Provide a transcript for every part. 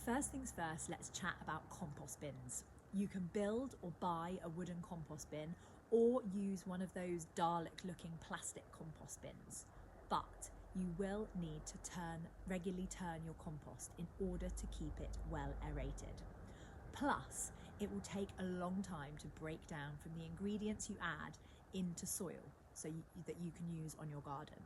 First things first, let's chat about compost bins. You can build or buy a wooden compost bin or use one of those Dalek looking plastic compost bins. But you will need to regularly turn your compost in order to keep it well aerated. Plus, it will take a long time to break down from the ingredients you add into soil that you can use on your garden.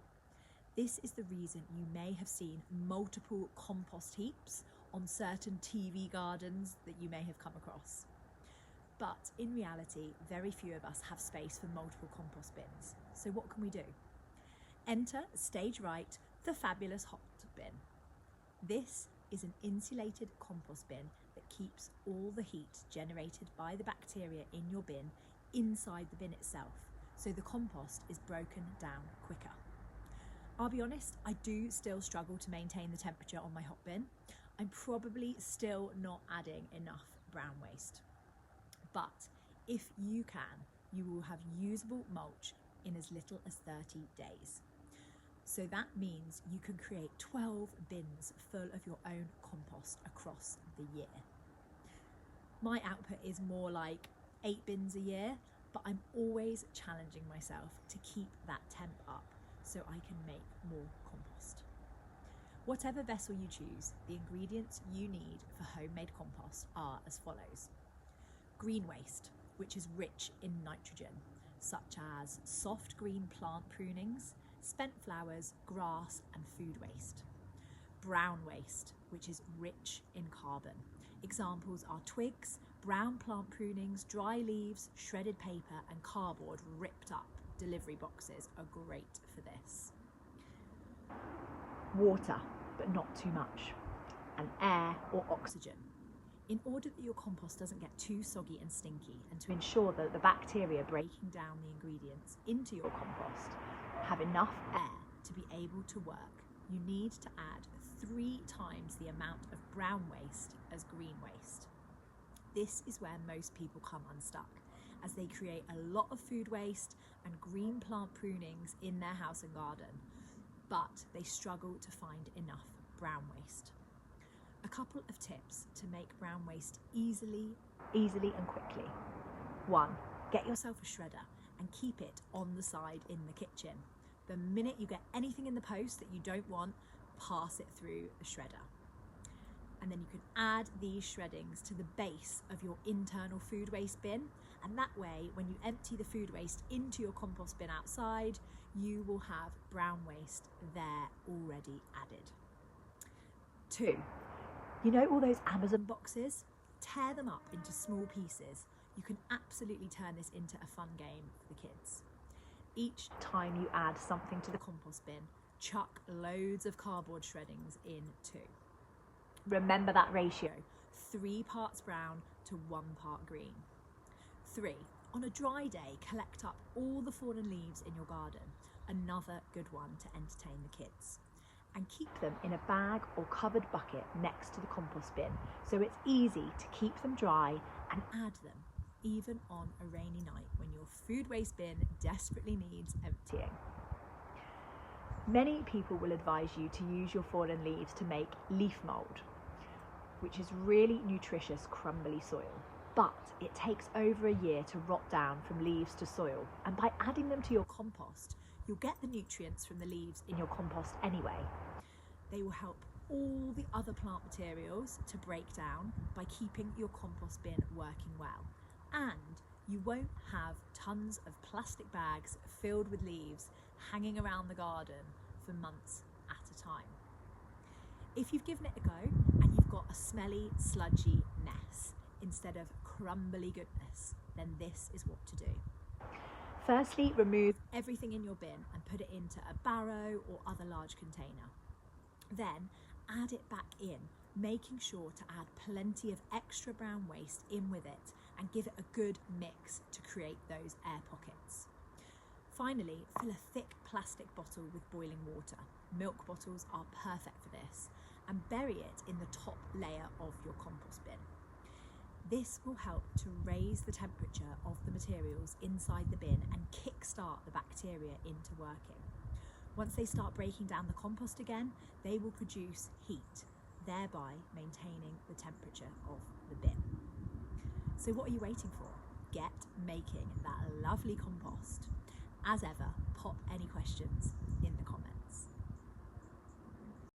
This is the reason you may have seen multiple compost heaps on certain TV gardens that you may have come across. But in reality, very few of us have space for multiple compost bins. So what can we do? Enter stage right, the fabulous hot bin. This is an insulated compost bin that keeps all the heat generated by the bacteria in your bin inside the bin itself, so the compost is broken down quicker. I'll be honest, I do still struggle to maintain the temperature on my hot bin. I'm probably still not adding enough brown waste. But if you can, you will have usable mulch in as little as 30 days. So that means you can create 12 bins full of your own compost across the year. My output is more like 8 bins a year, but I'm always challenging myself to keep that temp up so I can make more compost. Whatever vessel you choose, the ingredients you need for homemade compost are as follows. Green waste, which is rich in nitrogen, such as soft green plant prunings, spent flowers, grass and food waste. Brown waste, which is rich in carbon. Examples are twigs, brown plant prunings, dry leaves, shredded paper and cardboard ripped up. Delivery boxes are great for this. Water, but not too much. And air or oxygen. In order that your compost doesn't get too soggy and stinky, and to ensure that the bacteria breaking down the ingredients into your compost have enough air to be able to work, you need to add 3 times the amount of brown waste as green waste. This is where most people come unstuck, as they create a lot of food waste and green plant prunings in their house and garden, but they struggle to find enough brown waste. A couple of tips to make brown waste easily and quickly. 1, get yourself a shredder and keep it on the side in the kitchen. The minute you get anything in the post that you don't want, pass it through the shredder. And then you can add these shreddings to the base of your internal food waste bin, and that way when you empty the food waste into your compost bin outside, you will have brown waste there already added. 2, you know all those Amazon boxes? Tear them up into small pieces. You can absolutely turn this into a fun game for the kids. Each time you add something to the compost bin, chuck loads of cardboard shreddings in too. Remember that ratio, 3 parts brown to 1 part green. 3, on a dry day, collect up all the fallen leaves in your garden. Another good one to entertain the kids. And keep them in a bag or covered bucket next to the compost bin, so it's easy to keep them dry and add them, even on a rainy night when your food waste bin desperately needs emptying. Many people will advise you to use your fallen leaves to make leaf mould, which is really nutritious, crumbly soil. But it takes over a year to rot down from leaves to soil, and by adding them to your compost, you'll get the nutrients from the leaves in your compost anyway. They will help all the other plant materials to break down by keeping your compost bin working well. And you won't have tons of plastic bags filled with leaves hanging around the garden for months at a time. If you've given it a go and you've got a smelly, sludgy mess instead of crumbly goodness, then this is what to do. Firstly, remove everything in your bin and put it into a barrow or other large container. Then add it back in, making sure to add plenty of extra brown waste in with it and give it a good mix to create those air pockets. Finally, fill a thick plastic bottle with boiling water. Milk bottles are perfect for this, and bury it in the top layer of your compost bin. This will help to raise the temperature of the materials inside the bin and kickstart the bacteria into working. Once they start breaking down the compost again, they will produce heat, thereby maintaining the temperature of the bin. So what are you waiting for? Get making that lovely compost. As ever, pop any questions